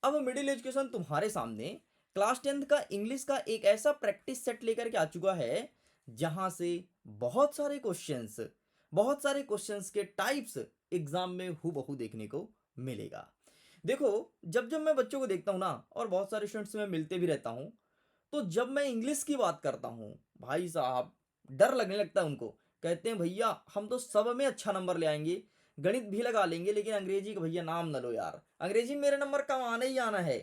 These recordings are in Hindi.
अब मिडिल एजुकेशन तुम्हारे सामने क्लास 10th का इंग्लिश का एक ऐसा प्रैक्टिस सेट लेकर के आ चुका है जहां से बहुत सारे क्वेश्चंस बहुत सारे क्वेश्चंस के टाइप्स एग्जाम में हूबहू देखने को मिलेगा। देखो, जब जब मैं बच्चों को देखता हूँ ना, और बहुत सारे स्टूडेंट्स से मैं मिलते भी रहता हूँ, तो जब मैं इंग्लिश की बात करता हूँ, भाई साहब, डर लगने लगता है उनको। कहते हैं भैया हम तो सब में अच्छा नंबर ले आएंगे, गणित भी लगा लेंगे, लेकिन अंग्रेजी का भैया नाम न लो यार, अंग्रेजी में मेरे नंबर कम आना ही आना है।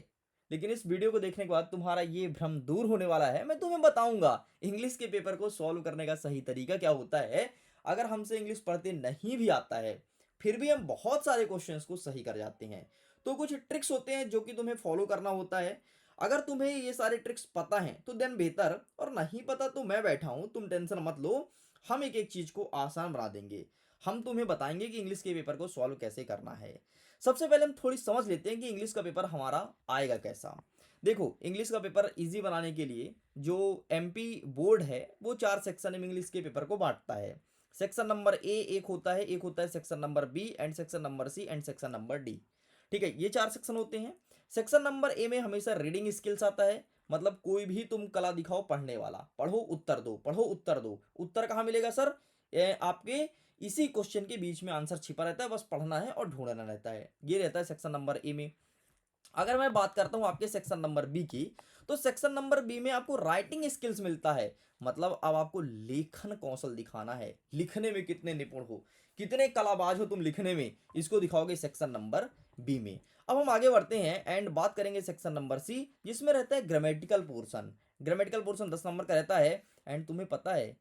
लेकिन इस वीडियो को देखने के बाद तुम्हारा ये भ्रम दूर होने वाला है। मैं तुम्हें बताऊंगा इंग्लिश के पेपर को सॉल्व करने का सही तरीका क्या होता है। अगर हमसे इंग्लिश पढ़ते नहीं भी आता है, फिर भी हम बहुत सारे क्वेश्चंस को सही कर जाते हैं। तो कुछ ट्रिक्स होते हैं जो कि तुम्हें फॉलो करना होता है। अगर तुम्हें ये सारे ट्रिक्स पता हैं तो देन बेहतर, और नहीं पता तो मैं बैठा हूं, तुम टेंशन मत लो। हम एक एक चीज को आसान बना देंगे। हम तुम्हें बताएंगे कि इंग्लिश के पेपर को सॉल्व कैसे करना है। सबसे पहले हम थोड़ी समझ लेते हैं कि इंग्लिश का पेपर हमारा आएगा कैसा। देखो, इंग्लिश का पेपर इजी बनाने के लिए जो एमपी बोर्ड है वो 4 सेक्शन में इंग्लिश के पेपर को बांटता है। सेक्शन नंबर ए एक होता है section number B and section number C and section number D. ठीक है, ये 4 सेक्शन होते हैं। सेक्शन नंबर ए में हमेशा रीडिंग स्किल्स आता है, मतलब कोई भी तुम कला दिखाओ पढ़ने वाला, पढ़ो उत्तर दो, पढ़ो उत्तर दो। उत्तर कहाँ मिलेगा सर? आपके इसी क्वेश्चन के बीच में आंसर छिपा रहता है, बस पढ़ना है और ढूंढना रहता है। ये रहता है सेक्शन नंबर ए में। अगर मैं बात करता हूं आपके सेक्शन नंबर बी की, तो सेक्शन नंबर बी में आपको राइटिंग स्किल्स मिलता है। मतलब अब आपको लेखन कौशल दिखाना है, लिखने में कितने निपुण हो, कितने कलाबाज हो तुम लिखने में, इसको दिखाओगे सेक्शन नंबर बी में। अब हम आगे बढ़ते हैं एंड बात करेंगे सेक्शन नंबर सी, जिसमें रहता है grammatical portion. Grammatical portion 10 number का रहता है। एंड तुम्हें पता है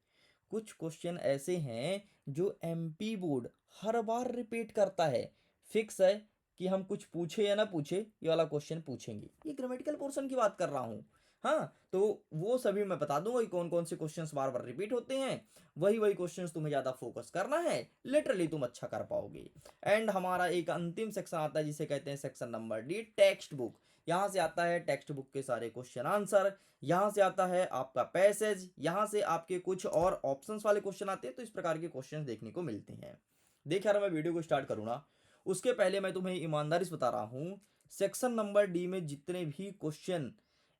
कुछ क्वेश्चन ऐसे हैं जो एमपी बोर्ड हर बार रिपीट करता है। फिक्स है कि हम कुछ पूछे या ना पूछे, ये वाला क्वेश्चन पूछेंगे। ये ग्रामेटिकल पोर्शन की बात कर रहा हूँ। हाँ, तो वो सभी मैं बता दूंगा कि कौन कौन से क्वेश्चंस बार बार रिपीट होते हैं। वही वही क्वेश्चंस तुम्हें ज़्यादा फोकस करना है, लिटरली तुम अच्छा कर पाओगे। एंड हमारा एक अंतिम सेक्शन आता है जिसे कहते हैं section number D, text book. यहाँ से आता है टेक्स्ट बुक के सारे क्वेश्चन आंसर, यहाँ से आता है आपका पैसेज, यहाँ से आपके कुछ और ऑप्शंस वाले क्वेश्चन आते हैं। तो इस प्रकार के क्वेश्चन देखने को मिलते हैं। देख यार, मैं वीडियो को स्टार्ट करूँ ना, उसके पहले मैं तुम्हें ईमानदारी से बता रहा हूं, सेक्शन नंबर डी में जितने भी क्वेश्चन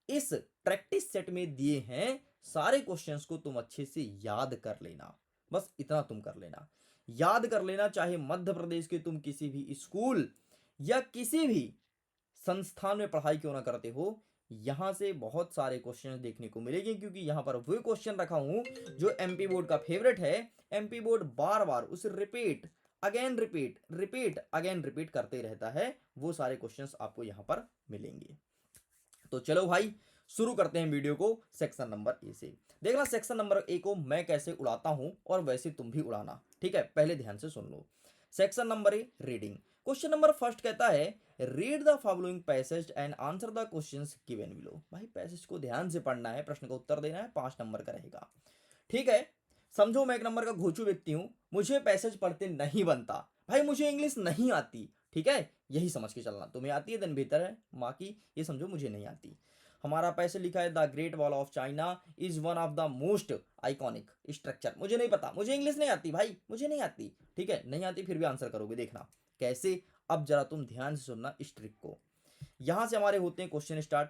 इस प्रैक्टिस सेट में दिए हैं, सारे क्वेश्चंस को तुम अच्छे से याद कर लेना। बस इतना तुम कर लेना, याद कर लेना। चाहे मध्य प्रदेश के तुम किसी भी स्कूल या किसी भी संस्थान में पढ़ाई क्यों ना करते हो, यहां से बहुत सारे क्वेश्चंस देखने को मिलेंगे, क्योंकि यहां पर वो क्वेश्चन रखा हूं जो एमपी बोर्ड का फेवरेट है। एमपी बोर्ड बार बार उसे repeat again repeat repeat again repeat करते रहता है। वो सारे क्वेश्चंस आपको यहां पर मिलेंगे। तो चलो भाई, शुरू करते हैं वीडियो को सेक्शन नंबर ए से। देखना सेक्शन नंबर ए को मैं कैसे उड़ाता हूं, और वैसे तुम भी उड़ाना। ठीक है, पहले ध्यान से सुन लो। Section number A, reading. Question number first कहता है read the following passage and answer the questions given below. भाई पैसेज को ध्यान से पढ़ना है, प्रश्न का उत्तर देना है, 5 नंबर का रहेगा। ठीक है, समझो मैं 1 नंबर का घोचू व्यक्ति हूं, मुझे पैसेज पढ़ते नहीं बनता। भाई मुझे इंग्लिश नहीं आती। ठीक है, यही समझ के चलना। तुम्हें आती है देन बेहतर है, बाकी ये समझो मुझे नहीं आती। हमारा पैसे लिखा है the Great Wall of China is one of the most iconic structure. मुझे नहीं पता, मुझे इंग्लिश नहीं आती भाई, मुझे नहीं आती। ठीक है, नहीं आती फिर भी आंसर करोगे, देखना कैसे। अब जरा तुम ध्यान से सुनना इस ट्रिक को। यहां से हमारे होते हैं question start.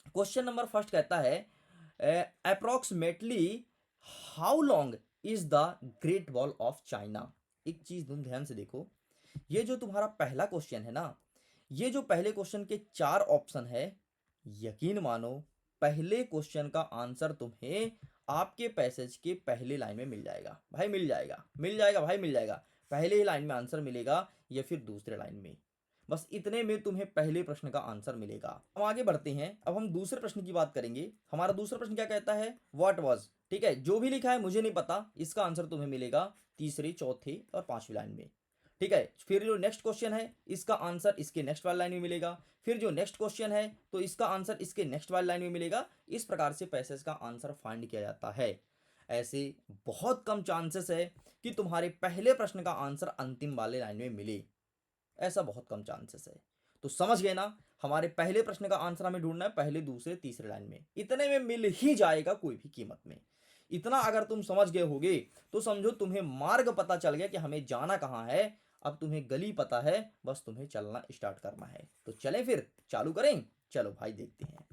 Question number first कहता है approximately how long is the Great Wall of China. एक चीज तुम ध्यान से देखो, ये जो तुम्हारा पहला क्वेश्चन है ना, ये जो पहले क्वेश्चन के 4 ऑप्शन है, यकीन मानो पहले क्वेश्चन का आंसर तुम्हें आपके पैसेज के पहले लाइन में मिल जाएगा। भाई मिल जाएगा, मिल जाएगा भाई, मिल जाएगा। पहले ही लाइन में आंसर मिलेगा या फिर दूसरे लाइन में, बस इतने में तुम्हें पहले प्रश्न का आंसर मिलेगा। हम आगे बढ़ते हैं, अब हम दूसरे प्रश्न की बात करेंगे। हमारा दूसरा प्रश्न क्या कहता है, व्हाट वाज। ठीक है, जो भी लिखा है मुझे नहीं पता, इसका आंसर तुम्हें मिलेगा तीसरी, चौथी और 5वीं लाइन में। ठीक है, फिर जो नेक्स्ट क्वेश्चन है इसका आंसर इसके नेक्स्ट वाली लाइन में मिलेगा। फिर जो नेक्स्ट क्वेश्चन है तो इसका आंसर इसके नेक्स्ट वाली लाइन में मिलेगा। इस प्रकार से पैसेज का आंसर फाइंड किया जाता है। ऐसे बहुत कम चांसेस है कि तुम्हारे पहले प्रश्न का आंसर अंतिम वाले लाइन में मिले, ऐसा बहुत कम चांसेस है। तो समझ गए ना, हमारे पहले प्रश्न का आंसर हमें ढूंढना है पहले, दूसरे, तीसरे लाइन में। इतने में मिल ही जाएगा कोई भी कीमत में। इतना अगर तुम समझ गए होगे तो समझो तुम्हें मार्ग पता चल गया कि हमें जाना कहां है। अब तुम्हें गली पता है, बस तुम्हें चलना स्टार्ट करना है। तो चलें फिर, चालू करें। चलो भाई देखते हैं।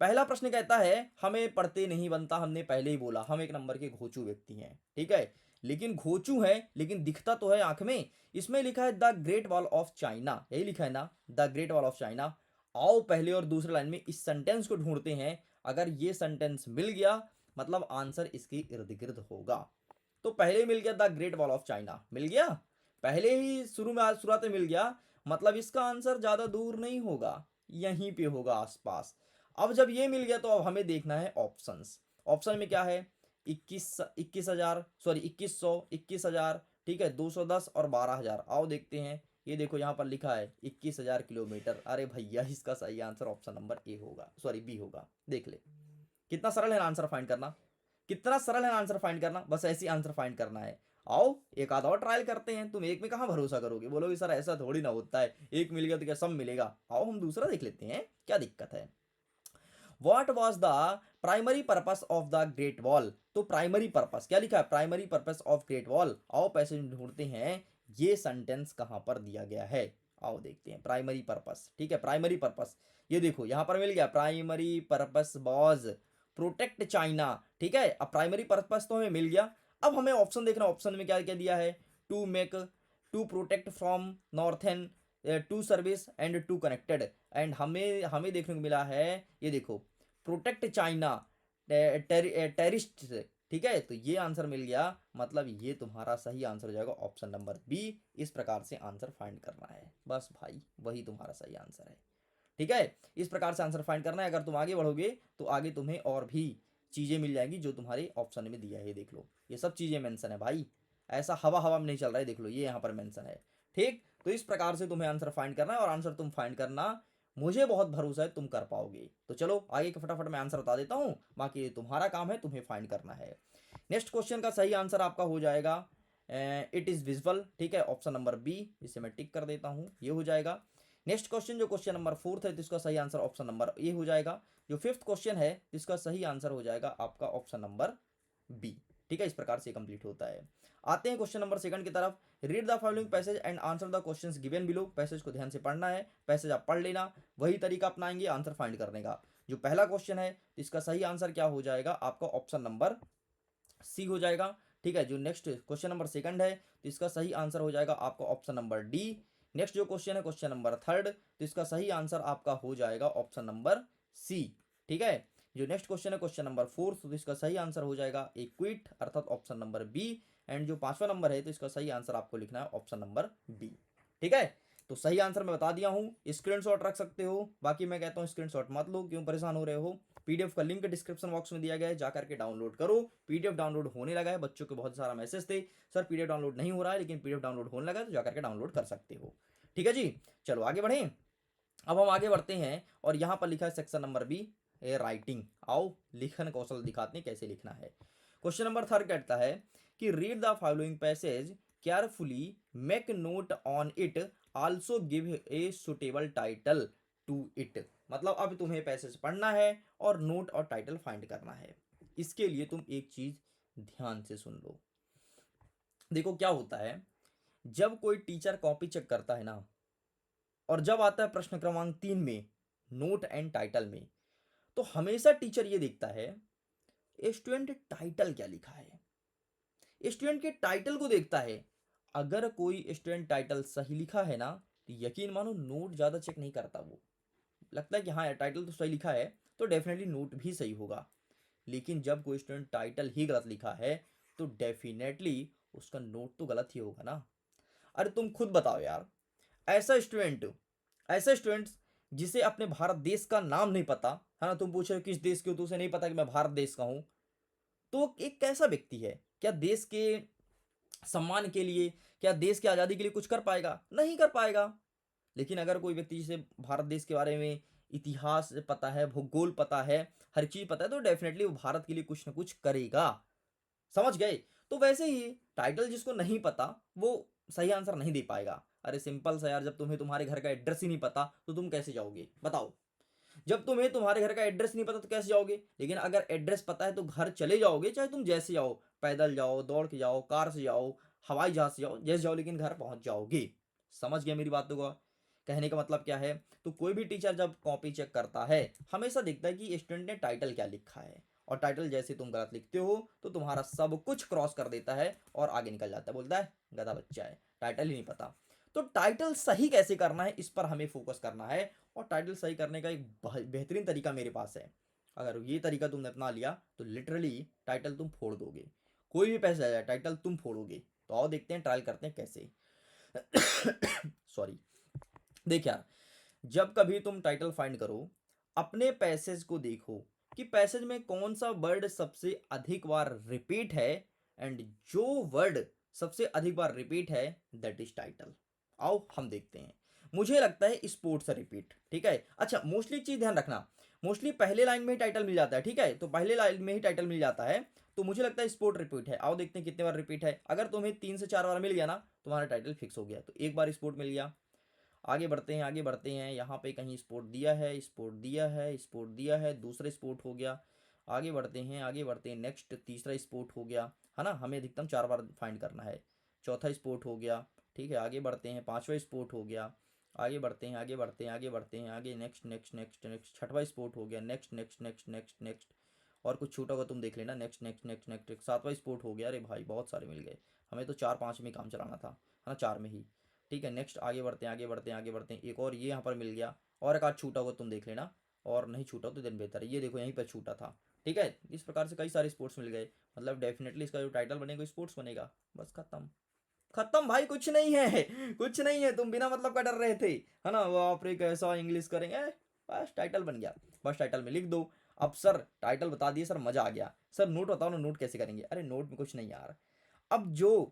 पहला प्रश्न कहता है हमें पढ़ते नहीं बनता, हमने पहले ही बोला हम एक नंबर के घोचू व्यक्ति हैं, ठीक है। लेकिन घोचू है लेकिन दिखता तो है आंख में। इसमें लिखा है the Great Wall of China, यही लिखा है ना, the Great Wall of China. आओ पहले और दूसरे लाइन में इस सेंटेंस को ढूंढते हैं। अगर ये सेंटेंस मिल गया मतलब आंसर इसके इर्द गिर्द होगा। तो पहले मिल गया the Great Wall of China, मिल गया पहले ही शुरू में, आज शुरुआत में मिल गया, मतलब इसका आंसर ज्यादा दूर नहीं होगा, यहीं पे होगा आसपास। अब जब ये मिल गया तो अब हमें देखना है ऑप्शंस। ऑप्शन में क्या है, 21,000 सॉरी 2100, 21,000, ठीक है, 210 और 12,000। आओ देखते हैं। ये देखो यहाँ पर लिखा है 21,000 किलोमीटर। अरे भैया इसका सही आंसर ऑप्शन नंबर ए होगा, सॉरी बी होगा। देख ले कितना सरल है आंसर फाइंड करना, कितना सरल है आंसर फाइंड करना, बस ऐसी आंसर फाइंड करना है। आओ एक आधा और ट्रायल करते हैं। तुम एक में कहाँ भरोसा करोगे, बोलोगे सर ऐसा थोड़ी ना होता है, एक मिल गया तो क्या सब मिलेगा। आओ हम दूसरा देख लेते हैं क्या दिक्कत है। What was the primary purpose of the Great wall. तो प्राइमरी पर्पस क्या लिखा है, primary purpose of great wall. आओ पैसेज ढूंढते हैं ये सेंटेंस कहां पर दिया गया है। आओ देखते हैं प्राइमरी पर्पस, ठीक है, प्राइमरी पर्पस। ये देखो यहां पर मिल गया primary purpose was protect China, ठीक है। अब प्राइमरी पर्पस तो हमें मिल गया। अब हमें ऑप्शन देखना, ऑप्शन में क्या क्या दिया है, to make, to protect from northern, to service and to connected. And हमें हमें देखने को मिला है, ये देखो प्रोटेक्ट चाइना टेररिस्ट से, ठीक है। तो ये आंसर मिल गया, मतलब ये तुम्हारा सही आंसर हो जाएगा ऑप्शन नंबर बी। इस प्रकार से आंसर फाइंड करना है, बस भाई वही तुम्हारा सही आंसर है, ठीक है। इस प्रकार से आंसर फाइंड करना है। अगर तुम आगे बढ़ोगे तो आगे तुम्हें और भी चीज़ें मिल जाएंगी जो तुम्हारे ऑप्शन में दिया है। ये देख लो ये सब चीज़ें मेंशन है भाई, ऐसा हवा हवा में नहीं चल रहा है, देख लो ये यहाँ पर मेंशन है, ठीक। तो इस प्रकार से तुम्हें आंसर फाइंड करना है और आंसर तुम फाइंड करना, मुझे बहुत भरोसा है तुम कर पाओगे। तो चलो आगे का फटाफट मैं आंसर बता देता हूँ, बाकी तुम्हारा काम है तुम्हें फाइंड करना है। नेक्स्ट क्वेश्चन का सही आंसर आपका हो जाएगा इट इज़ विजुअल, ठीक है, ऑप्शन नंबर बी, इसे मैं टिक कर देता हूँ, ये हो जाएगा। नेक्स्ट क्वेश्चन जो क्वेश्चन नंबर 4 है तो इसका सही आंसर ऑप्शन नंबर ए हो जाएगा। जो 5th क्वेश्चन है इसका सही आंसर हो जाएगा आपका ऑप्शन नंबर बी, ठीक है। इस प्रकार से कंप्लीट होता है। आते हैं क्वेश्चन नंबर 2 की तरफ। Read the following passage and answer the questions given below. Passage को ध्यान से पढ़ना है, पैसेज आप पढ़ लेना, वही तरीका अपनाएंगे आंसर फाइंड करने का। जो पहला क्वेश्चन है तो इसका सही आंसर क्या हो जाएगा आपका ऑप्शन नंबर सी हो जाएगा, ठीक है। जो नेक्स्ट क्वेश्चन नंबर 2 है तो इसका सही आंसर हो जाएगा आपका ऑप्शन नंबर डी। नेक्स्ट जो क्वेश्चन है क्वेश्चन नंबर 3 तो इसका सही आंसर आपका हो जाएगा ऑप्शन नंबर सी, ठीक है। जो नेक्स्ट क्वेश्चन है क्वेश्चन नंबर 4 तो इसका सही आंसर हो जाएगा इक्विट अर्थात ऑप्शन नंबर बी। एंड जो 5वां नंबर है तो इसका सही आंसर आपको लिखना है ऑप्शन नंबर बी, ठीक है। तो सही आंसर मैं बता दिया हूँ, स्क्रीनशॉट रख सकते हो, बाकी मैं कहता हूँ स्क्रीनशॉट मत लो, क्यों परेशान हो रहे हो। पीडीएफ का लिंक डिस्क्रिप्शन बॉक्स में दिया गया है, जाकर के डाउनलोड करो। पीडीएफ डाउनलोड होने लगा है, बच्चों के बहुत सारा मैसेज थे सर पीडीएफ डाउनलोड नहीं हो रहा है, लेकिन पीडीएफ डाउनलोड होने लगा है तो जाकर के डाउनलोड कर सकते हो, ठीक है जी। चलो आगे बढ़ें। अब हम आगे बढ़ते हैं और यहाँ पर लिखा है सेक्शन नंबर बी राइटिंग। आओ लिखन कौशल दिखाते हैं कैसे लिखना है। क्वेश्चन नंबर 3 कहता है कि read the following passage carefully, make note on it, also give a suitable title to it. मतलब अब तुम्हें पैसेज पढ़ना है और नोट और टाइटल फाइंड करना है। इसके लिए तुम एक चीज ध्यान से सुन लो। देखो क्या होता है, जब कोई टीचर कॉपी चेक करता है ना, और जब आता है प्रश्न क्रमांक 3 में नोट एंड टाइटल में, तो हमेशा टीचर ये देखता है स्टूडेंट टाइटल क्या लिखा है, स्टूडेंट के टाइटल को देखता है। अगर कोई स्टूडेंट टाइटल सही लिखा है ना तो यकीन मानो नोट ज़्यादा चेक नहीं करता, वो लगता है कि हाँ यार टाइटल तो सही लिखा है तो डेफिनेटली नोट भी सही होगा। लेकिन जब कोई स्टूडेंट टाइटल ही गलत लिखा है तो डेफिनेटली उसका नोट तो गलत ही होगा ना। अरे तुम खुद बताओ यार, ऐसा स्टूडेंट, ऐसा स्टूडेंट जिसे अपने भारत देश का नाम नहीं पता है ना, तुम पूछो किस देश के हो तो उसे नहीं पता कि मैं भारत देश का हूं, तो एक कैसा व्यक्ति है, क्या देश के सम्मान के लिए, क्या देश की आज़ादी के लिए कुछ कर पाएगा, नहीं कर पाएगा। लेकिन अगर कोई व्यक्ति जिसे भारत देश के बारे में इतिहास पता है, भूगोल पता है, हर चीज पता है, तो डेफिनेटली वो भारत के लिए कुछ ना कुछ करेगा, समझ गए। तो वैसे ही टाइटल जिसको नहीं पता वो सही आंसर नहीं दे पाएगा। अरे सिंपल सा यार, जब तुम्हें तुम्हारे घर का एड्रेस ही नहीं पता तो तुम कैसे जाओगे बताओ। जब तुम्हें तुम्हारे घर का एड्रेस नहीं पता तो कैसे जाओगे, लेकिन अगर एड्रेस पता है तो घर चले जाओगे, चाहे तुम जैसे जाओ, पैदल जाओ, दौड़ के जाओ, कार से जाओ, हवाई जहाज से जाओ, जैसे जाओ, लेकिन घर पहुंच जाओगे। समझ गए मेरी बातों का? कहने का मतलब क्या है? तो कोई भी टीचर जब कॉपी चेक करता है हमेशा देखता है कि स्टूडेंट ने टाइटल क्या लिखा है, और टाइटल जैसे तुम गलत लिखते हो तो तुम्हारा सब कुछ क्रॉस कर देता है और आगे निकल जाता है, बोलता है गधा बच्चा है, टाइटल ही नहीं पता। तो टाइटल सही कैसे करना है इस पर हमें फोकस करना है, और टाइटल सही करने का एक बेहतरीन तरीका मेरे पास है। अगर ये तरीका तुमने अपना लिया तो लिटरली टाइटल तुम फोड़ दोगे, कोई भी पैसे आ जाए टाइटल तुम फोड़ोगे। तो आओ देखते हैं, ट्रायल करते हैं कैसे। सॉरी। देख यार, जब कभी तुम टाइटल फाइंड करो, अपने पैसेज को देखो कि पैसेज में कौन सा वर्ड सबसे अधिक बार रिपीट है, एंड जो वर्ड सबसे अधिक बार रिपीट है दैट इज टाइटल। आओ हम देखते हैं। मुझे लगता है स्पोर्ट्स रिपीट, ठीक है। अच्छा, मोस्टली चीज ध्यान रखना, मोस्टली पहले लाइन में ही टाइटल मिल जाता है, ठीक है। तो पहले लाइन में ही टाइटल मिल जाता है, तो मुझे लगता है स्पोर्ट रिपीट है। आओ देखते हैं कितने बार रिपीट है। अगर तुम्हें 3 से 4 बार मिल गया ना, तुम्हारा टाइटल फिक्स हो गया। तो एक बार स्पोर्ट मिल गया। आगे बढ़ते हैं, आगे बढ़ते हैं। यहाँ पे कहीं स्पोर्ट दिया है, स्पोर्ट दिया है, स्पोर्ट दिया है, दूसरा स्पोर्ट हो गया। आगे बढ़ते हैं, आगे बढ़ते हैं, नेक्स्ट तीसरा स्पोर्ट हो गया, है ना। हमें अधिकतम 4 बार फाइंड करना है। चौथा स्पोर्ट हो गया, ठीक है। आगे बढ़ते हैं, पांचवा स्पोर्ट हो गया। आगे बढ़ते हैं, आगे बढ़ते हैं, आगे बढ़ते हैं, आगे नेक्स्ट नेक्स्ट नेक्स्ट नेक्स्ट, छठवा स्पोर्ट हो गया, next next next next next. और कुछ छूटा होगा तुम देख लेना, नेक्स्ट नेक्स्ट नेक्स्ट नेक्स्ट। सातवां स्पोर्ट हो गया। अरे भाई बहुत सारे मिल गए, हमें तो 4 5 में काम चलाना था, है ना, 4 में ही। ठीक है, नेक्स्ट आगे बढ़ते हैं, आगे बढ़ते हैं, आगे बढ़ते हैं। एक और ये यहाँ पर मिल गया, और एक आध छूटा होगा तुम देख लेना, और नहीं छूटा तो दिन बेहतर है। ये देखो यहीं पर छूटा था, ठीक है। इस प्रकार से कई सारे स्पोर्ट्स मिल गए, मतलब डेफिनेटली इसका जो टाइटल बनेगा स्पोर्ट्स बनेगा। बस खत्म, खत्म भाई, कुछ नहीं है। कुछ नहीं है, तुम बिना मतलब का डर रहे थे, है ना। बाप रे कैसा इंग्लिश करेंगे, बस टाइटल बन गया। बस टाइटल में लिख दो। अब सर टाइटल बता दिए सर, मजा आ गया। सर नोट बताओ ना, नोट कैसे करेंगे? अरे नोट में कुछ नहीं यार, अब जो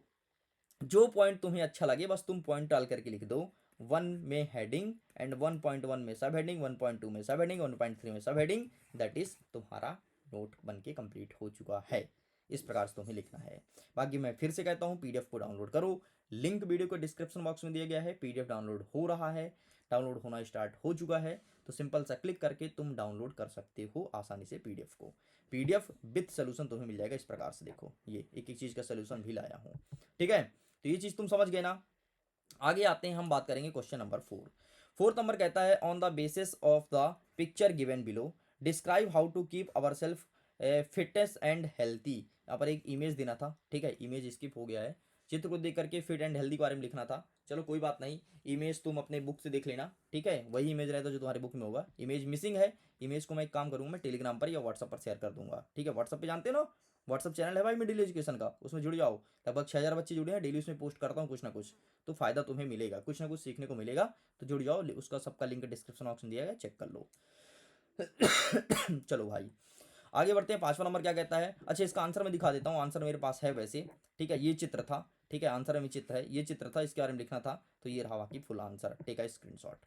जो पॉइंट तुम्हें अच्छा लगे बस तुम पॉइंट डाल करके लिख दो। 1 में हेडिंग, एंड 1.1 में सब हेडिंग, 1.2 में सब हेडिंग, 1.3 में सब हेडिंग। दैट इज तुम्हारा नोट बन के कंप्लीट हो चुका है। इस प्रकार से तुम्हें लिखना है। बाकी मैं फिर से कहता हूँ, पीडीएफ को डाउनलोड करो। लिंक वीडियो को डिस्क्रिप्शन बॉक्स में दिया गया है। पीडीएफ डाउनलोड हो रहा है, डाउनलोड होना स्टार्ट हो चुका है। तो सिंपल सा क्लिक करके तुम डाउनलोड कर सकते हो आसानी से पीडीएफ को। पीडीएफ विथ सोल्यूशन तुम्हें मिल जाएगा। इस प्रकार से देखो, ये एक एक चीज़ का सोल्यूशन भी लाया हूँ, ठीक है। तो ये चीज़ तुम समझ गए ना। आगे आते हैं, हम बात करेंगे क्वेश्चन नंबर 4। फोर्थ नंबर कहता है, on the basis of the picture given below describe how to keep our self fitness and healthy. यहाँ पर एक इमेज देना था, ठीक है, इमेज स्किप हो गया है। चित्र को देख करके फिट एंड हेल्दी के बारे में लिखना था। चलो कोई बात नहीं, इमेज तुम अपने बुक से देख लेना, ठीक है। वही इमेज रहता जो तुम्हारे बुक में होगा। इमेज मिसिंग है, इमेज को मैं एक काम करूँगा, मैं टेलीग्राम पर या व्हाट्सअप पर शेयर कर दूंगा, ठीक है। व्हाट्सअप पे जानते हो ना, व्हाट्सअप चैनल है भाई मिडिल एजुकेशन का, उसमें जुड़ जाओ। लगभग 6,000 बच्चे जुड़े हैं, डेली उसमें पोस्ट करता हूँ कुछ ना कुछ, तो फायदा तुम्हें मिलेगा, कुछ ना कुछ सीखने को मिलेगा। तो जुड़ जाओ, उसका सबका लिंक डिस्क्रिप्शन ऑप्शन दिया गया, चेक कर लो। चलो भाई आगे बढ़ते हैं। पांचवा नंबर क्या कहता है? अच्छा इसका आंसर मैं दिखा देता हूँ, आंसर मेरे पास है वैसे, ठीक है। ये चित्र था, ठीक है, आंसर में चित्र है, ये चित्र था, इसके बारे में लिखना था। तो ये रहा बाकी फुल आंसर, ठीक है, स्क्रीनशॉट।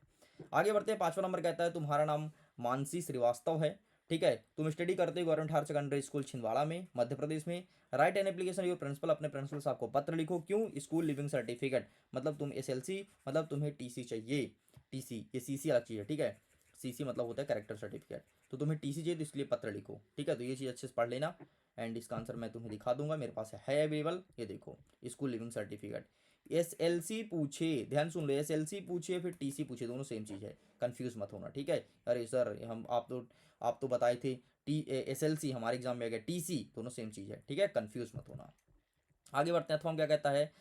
आगे बढ़ते हैं। पांचवा नंबर कहता है, तुम्हारा नाम मानसी श्रीवास्तव है, ठीक है। तुम स्टडी करते हो government higher secondary school Chhindwara में, मध्य प्रदेश में। Write an application your principal, अपने प्रिंसिपल साहब को पत्र लिखो। क्यों? स्कूल लिविंग सर्टिफिकेट, मतलब तुम एसएलसी, मतलब तुम्हें टीसी चाहिए। टीसी, ये सीसी अलग चीज़ है, ठीक है। सीसी मतलब होता है कैरेक्टर सर्टिफिकेट। तो तुम्हें टीसी चाहिए तो इसलिए पत्र लिखो, ठीक है। तो ये चीज़ अच्छे से पढ़ लेना, एंड इसका आंसर मैं तुम्हें दिखा दूंगा, मेरे पास है अवेलेबल। ये देखो, स्कूल लिविंग सर्टिफिकेट। एसएलसी पूछे, ध्यान सुन लो, एसएलसी पूछे फिर टीसी पूछे, दोनों सेम चीज़ है, कंफ्यूज मत होना, ठीक है। अरे सर हम आप तो बताए थे टी एसएलसी, हमारे एग्जाम में आ गया टीसी, दोनों सेम चीज़ है, ठीक है, कंफ्यूज मत होना। आगे बढ़ते हैं। अथवा क्या कहता है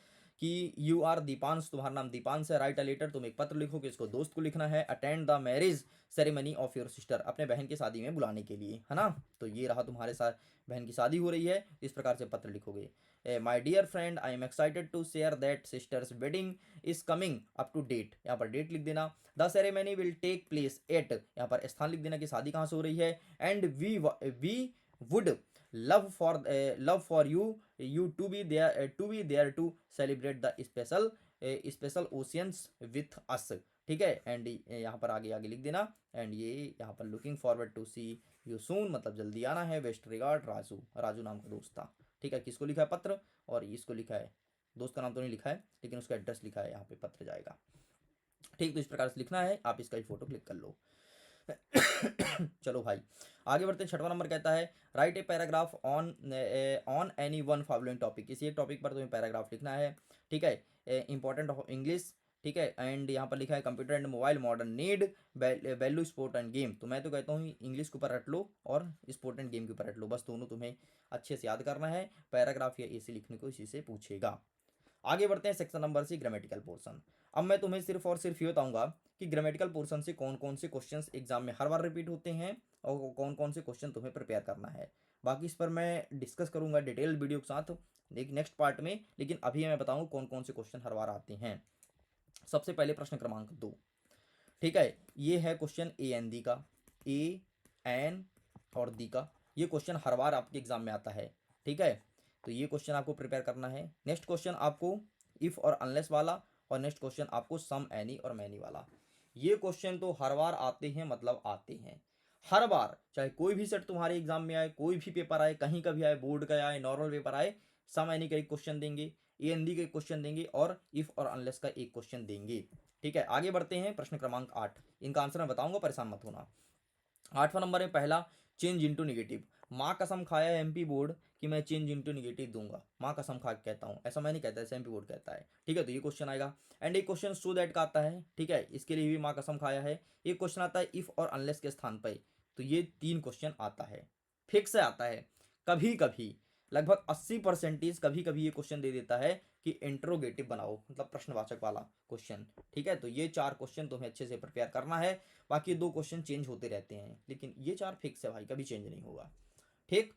कि यू आर दीपांश, तुम्हारा नाम दीपांश है। राइट अ लेटर, तुम एक पत्र लिखो कि इसको दोस्त को लिखना है। Attend the marriage ceremony of your sister, अपने बहन की शादी में बुलाने के लिए, है ना। तो ये रहा, तुम्हारे साथ बहन की शादी हो रही है, इस प्रकार से पत्र लिखोगे। My dear friend, I am excited to share that sisters wedding is coming up to date, यहाँ पर डेट लिख देना। The ceremony will take place at, यहाँ पर स्थान लिख देना कि शादी कहाँ से हो रही है। And we would love for you to be there to celebrate the special occasions with us, ठीक है। एंड यहाँ पर आगे आगे लिख देना। एंड ये यहाँ पर looking forward to see you soon, मतलब जल्दी आना है। बेस्ट रिगार्ड राजू, राजू नाम का दोस्त था, ठीक है। किसको लिखा है पत्र? और इसको लिखा है, दोस्त का नाम तो नहीं लिखा है लेकिन उसका एड्रेस लिखा है, यहाँ पे पत्र जाएगा, ठीक। तो इस प्रकार से लिखना है, आप इसका ही फोटो क्लिक कर लो। चलो भाई आगे बढ़ते हैं। छठवां नंबर कहता है, right a paragraph on any one following topic, किसी एक टॉपिक पर तुम्हें पैराग्राफ लिखना है, ठीक है। इंपॉर्टेंट ऑफ इंग्लिश, ठीक है। एंड यहाँ पर लिखा है computer and mobile modern need value sport end game. तो मैं तो कहता हूँ इंग्लिश के ऊपर रट लो और स्पोर्ट एंड गेम के ऊपर रट लो, बस दोनों तुम्हें अच्छे से याद करना है। पैराग्राफ या ऐसे लिखने को इसी से पूछेगा। आगे बढ़ते हैं section number C grammatical portion. अब मैं तुम्हें सिर्फ और सिर्फ ये बताऊंगा कि ग्रामेटिकल पोर्शन से कौन कौन से क्वेश्चंस एग्जाम में हर बार रिपीट होते हैं और कौन कौन से क्वेश्चन तुम्हें प्रिपेयर करना है। बाकी इस पर मैं डिस्कस करूंगा डिटेल वीडियो के साथ एक नेक्स्ट पार्ट में, लेकिन अभी मैं बताऊंगा कौन कौन से क्वेश्चन हर बार आते हैं। सबसे पहले प्रश्न क्रमांक 2, ठीक है, ये है क्वेश्चन ए एन दी का, ए एन और दी का। ये क्वेश्चन हर बार आपके एग्जाम में आता है, ठीक है। तो ये क्वेश्चन आपको प्रिपेयर करना है। नेक्स्ट क्वेश्चन आपको इफ और अनलेस वाला, और नेक्स्ट क्वेश्चन आपको सम एनी और मैनी वाला। ये क्वेश्चन तो हर बार आते हैं, मतलब आते हैं हर बार, चाहे कोई भी सेट तुम्हारे एग्जाम में आए, कोई भी पेपर आए, कहीं का भी आए, बोर्ड का आए, नॉर्मल पेपर आए, सम एनी का एक क्वेश्चन देंगे, ए एन दी का एक क्वेश्चन देंगे और इफ और अनलेस का एक क्वेश्चन देंगे। ठीक है, आगे बढ़ते हैं प्रश्न क्रमांक 8। इनका आंसर मैं बताऊंगा, परेशान मत होना। 8वां नंबर है पहला, चेंज इंटू निगेटिव। माँ कसम खाया है एमपी बोर्ड कि मैं चेंज इंटू निगेटिव दूंगा, माँ कसम खा के कहता हूँ, ऐसा मैं नहीं कहता, ऐसा एमपी बोर्ड कहता है। ठीक है, तो ये क्वेश्चन आएगा। एंड एक क्वेश्चन सो दैट का आता है, ठीक है, इसके लिए भी माँ कसम खाया है। एक क्वेश्चन आता है इफ और अनलेस के स्थान पर। तो ये 3 क्वेश्चन आता है, फिक्स से आता है। कभी कभी लगभग 80% कभी कभी ये क्वेश्चन दे देता है कि इंट्रोगेटिव बनाओ, मतलब प्रश्नवाचक वाला क्वेश्चन। ठीक है, तो ये 4 क्वेश्चन तुम्हें अच्छे से प्रिपेयर करना है। बाकी 2 क्वेश्चन चेंज होते रहते हैं, लेकिन ये 4 फिक्स है भाई, कभी चेंज नहीं होगा। ठीक,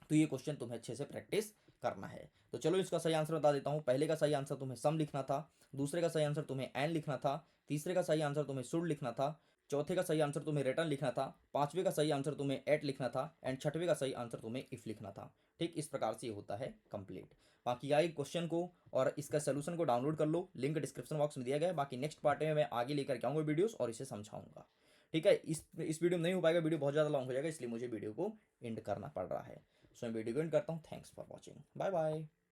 तो ये क्वेश्चन तुम्हें अच्छे से प्रैक्टिस करना है। तो चलो इसका सही आंसर बता देता हूँ। पहले का सही आंसर तुम्हें सम लिखना था, दूसरे का सही आंसर तुम्हें एन लिखना था, तीसरे का सही आंसर तुम्हें शुड लिखना था, चौथे का सही आंसर तुम्हें रिटर्न लिखना था, पांचवे का सही आंसर तुम्हें एट लिखना था, एंड छठवे का सही आंसर तुम्हें इफ लिखना था। ठीक, इस प्रकार से ये होता है कंप्लीट। बाकी आए क्वेश्चन को और इसका सोल्यूशन को डाउनलोड कर लो, लिंक डिस्क्रिप्शन बॉक्स में दिया गया है। बाकी नेक्स्ट पार्ट में मैं आगे लेकर के आऊँगा वीडियोस और इसे समझाऊंगा। ठीक है, इस वीडियो में नहीं हो पाएगा, वीडियो बहुत ज़्यादा लॉन्ग हो जाएगा, इसलिए मुझे वीडियो को एंड करना पड़ रहा है। सो मैं वीडियो को एंड करता हूँ। Thanks for watching, bye bye.